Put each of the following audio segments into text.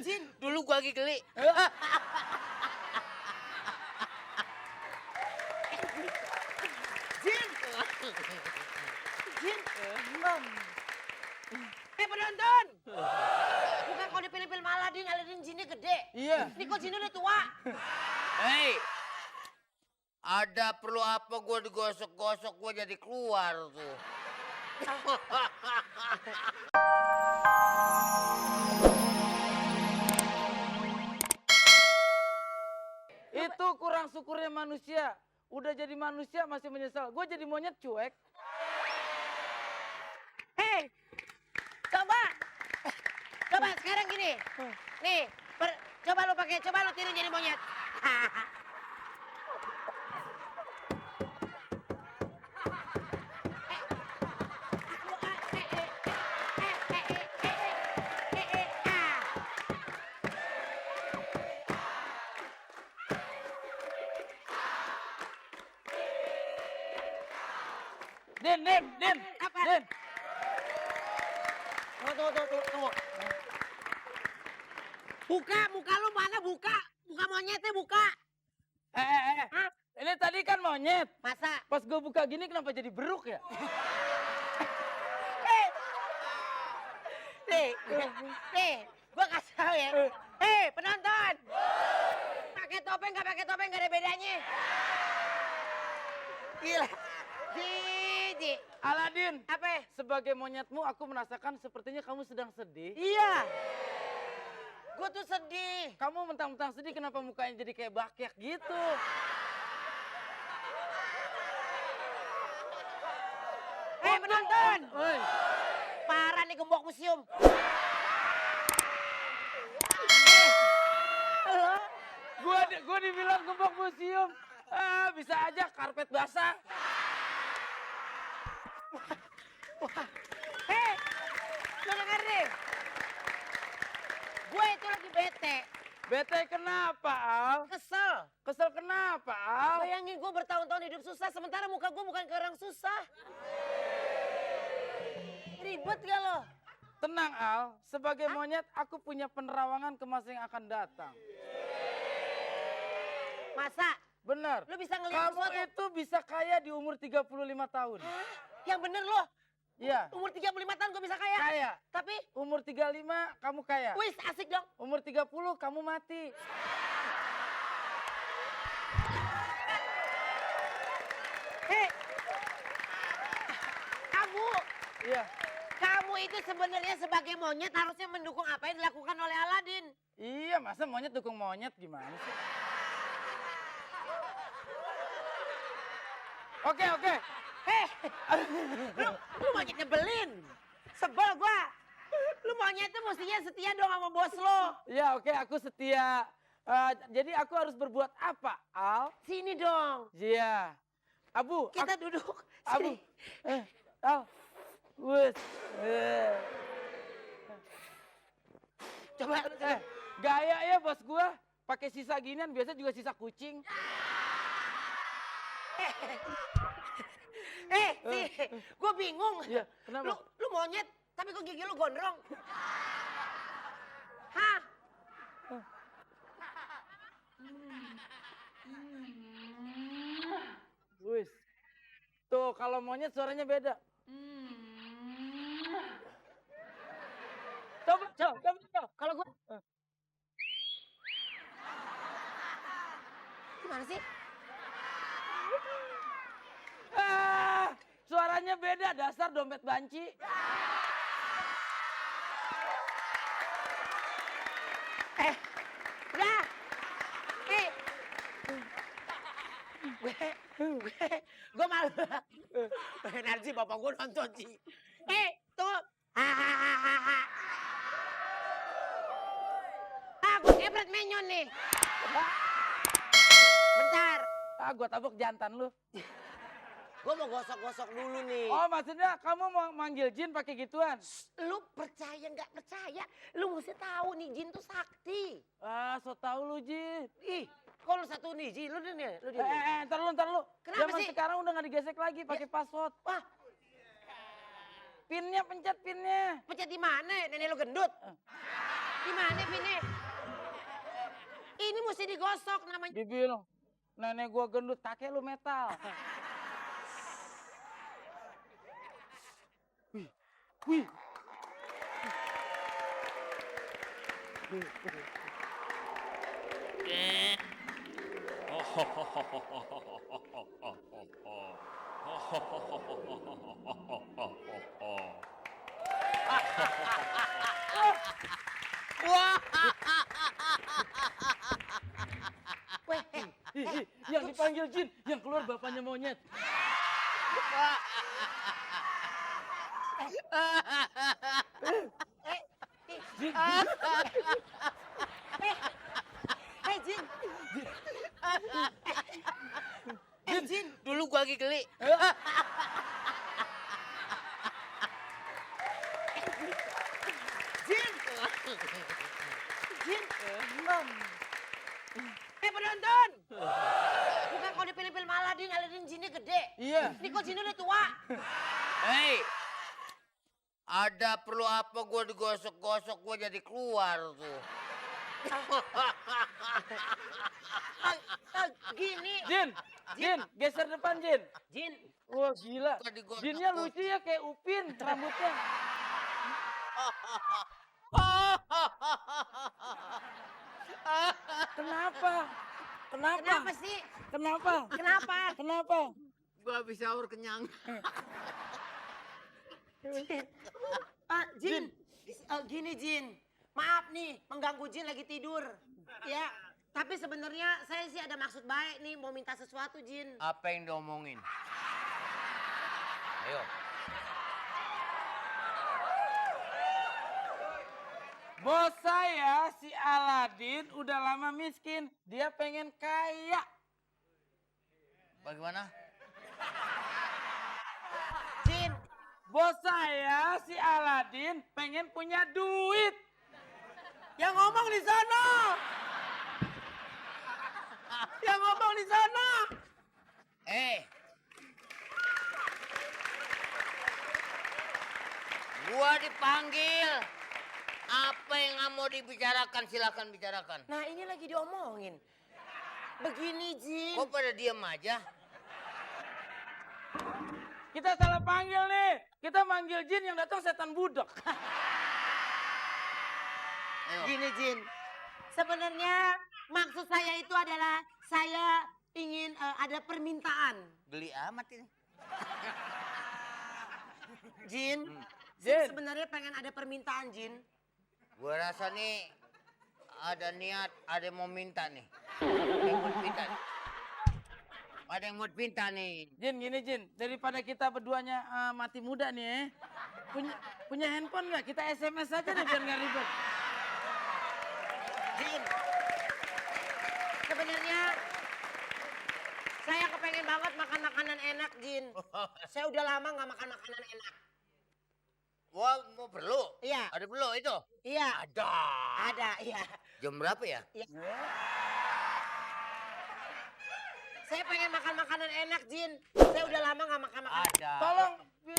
Jin? Dulu gua lagi geli. Jin. Jin. Penonton. Bukan kau di film-film Aladin jinnya gede. Iya. Ini kok jinnya udah tua. Hei, ada perlu apa gue digosok-gosok gue jadi keluar tuh. Itu kurang syukurnya manusia. Udah jadi manusia masih menyesal. Gue jadi monyet cuek. Hei, coba sekarang gini. Nih, coba lu tiru jadi monyet. Din. Apa? Din. Tunggu. Buka, muka lu mana buka? Muka monyetnya buka. Hah? Ini tadi kan monyet. Masa? Pas gue buka gini kenapa jadi beruk ya? Nih, gua kasih tau ya. Hei, penonton. Pakai topeng gak ada bedanya. Gila. Jiji. Aladin. Apa? Sebagai monyetmu aku merasakan sepertinya kamu sedang sedih. Iya. Gua tuh sedih. Kamu mentang-mentang sedih kenapa mukanya jadi kayak bakyak gitu? Hei, penonton. Oi. Parah nih gembok museum. Halo? Gua dibilang gembok museum. Bisa aja karpet basah. Hei, lu denger nih. Gue itu lagi bete. Bete kenapa, Al? Kesel. Kesel kenapa, Al? Bayangin gue bertahun-tahun hidup susah, sementara muka gue bukan ke orang susah. Ribet gak lo? Tenang, Al. Sebagai monyet, aku punya penerawangan ke masa yang akan datang. Masa? Bener. Lu bisa ngeliat Kamu sesuatu? itu bisa kaya di umur 35 tahun. Hah? Yang bener lo? Iya. Umur 35 tahun gue bisa kaya? Kaya. Tapi, Umur 35 kamu kaya. wis asik dong. Umur 30 kamu mati. Hei, Iya. kamu itu sebenarnya sebagai monyet harusnya mendukung apa yang dilakukan oleh Aladin. Iya, masa monyet dukung monyet gimana sih? Oke. Hei, lu monyet nyebelin. Sebel gua. Lu monyet tuh mestinya setia dong sama bos lo. Iya, oke, aku setia. Jadi aku harus berbuat apa, Al? Sini dong. Iya. Abu, Kita duduk. Abu. Sini. Al. Wes. Coba. Gaya ya bos gua. Pakai sisa ginian, biasa juga sisa kucing. Sih, gue bingung. Iya, kenapa? Lu monyet, tapi kok gigi lu gondrong? Hah? Wes. Tuh, kalau monyet suaranya beda. Coba. Kalau gue... Gimana sih? Suaranya beda, dasar dompet banci. Udah. Gue malu. Nanti bapak gue nonton sih. Tuh. Gue kepret menyon nih. Bentar. Gua tabok jantan lu. Gue mau gosok-gosok dulu nih. Oh, maksudnya kamu mau manggil jin pakai gituan? Lu percaya nggak percaya? Lu mesti tahu nih jin tuh sakti. So tau lu jin. Ih, kok lu satu nih jin? Lu nih. Ntar lu. Kenapa Zaman sih? sekarang udah gak digesek lagi pakai password. Wah. pinnya, pencet pinnya. Pencet di mana? Nenek lu gendut. Di mana pinnya? Ini mesti digosok namanya. Dibilang, nenek gua gendut, kakek lu metal. Wih, wih. Wah, Weh, Yang dipanggil jin, yang keluar bapaknya monyet. Jin, Jin. Jin. dulu gua lagi geli. Jin. Jin. Penonton. Bukan kalau di film-film Aladin jinnya gede. Iya. Ini kok jinnya udah tua. Hei, ada perlu apa gua digosok-gosok gua jadi keluar tuh. Gini. Jin, geser depan Jin. Jin. Wah gila, Bukan digosok. jinnya lucu ya kayak Upin rambutnya. Kenapa? Kenapa sih? Kenapa? Kenapa? Kenapa? Gua habis sahur kenyang. Jin. Gini Jin. Maaf nih, mengganggu Jin lagi tidur. Ya. Tapi sebenarnya saya sih ada maksud baik nih, mau minta sesuatu Jin. Apa yang diomongin? Ayo. Bos saya si Aladin udah lama miskin, dia pengen kaya. Bagaimana? Jin. Bos saya si Aladin pengen punya duit. Yang ngomong di sana. Yang ngomong di sana. Gua dipanggil. Apa yang nggak mau dibicarakan silakan bicarakan. Nah ini lagi diomongin. Begini Jin. Kok pada diem aja? Kita salah panggil nih. Kita manggil jin yang datang setan budak. Ayo. Gini Jin. Sebenarnya maksud saya itu adalah saya ingin ada permintaan. Geli amat ini. Jin. Jin. Sebenarnya pengen ada permintaan Jin. Gua rasa nih ada niat, ada yang mau minta nih. Ada yang mau minta nih. Ada yang mau minta nih. Jin gini Jin, daripada kita berduanya mati muda nih punya handphone nggak? Kita SMS aja deh biar nggak ribet. Jin. Sebenarnya saya kepengen banget makan makanan enak Jin. Saya udah lama nggak makan makanan enak. Wah, mau perlu? Iya. Ada perlu itu? Iya. Ada. Iya. Jam berapa ya? Iya. Saya pengen makan makanan enak, Jin. Saya udah lama nggak makan makanan. Ada. Tolong,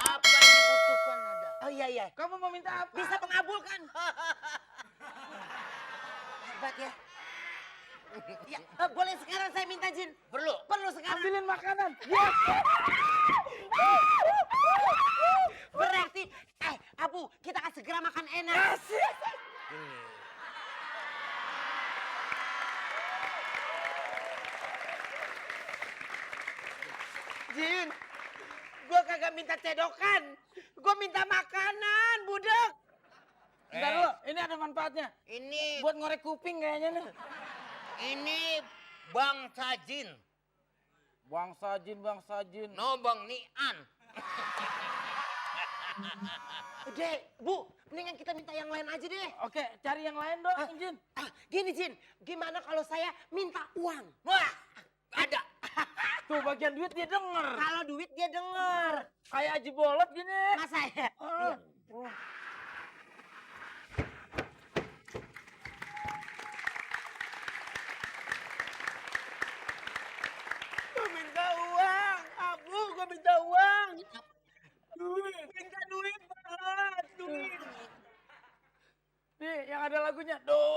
Apa yang dibutuhkan ada? Oh iya. kamu mau minta apa? Bisa mengabulkan. Hebat ya. Ya, boleh sekarang saya minta, Jin. Perlu. Perlu sekarang. Ambilin makanan. Yes. Berarti, Abu, kita akan segera makan enak. Jin, gua kagak minta cedokan. Gua minta makanan, budak. Bentar dulu, ini ada manfaatnya. Ini Buat ngorek kuping kayaknya nih. ini bangsa jin. Bangsa jin. No bang nian. Dek, Bu, mendingan kita minta yang lain aja deh. Oke, cari yang lain dong, Jin. Gini, Jin, gimana kalau saya minta uang? Wah, ada. Tuh bagian duit dia denger. Kalau duit dia denger. Kayak Haji Bolot gini. Masa ya? Oh. Gue minta uang, Abu, gue minta uang. Minta duit, Bang. lagunya. Do,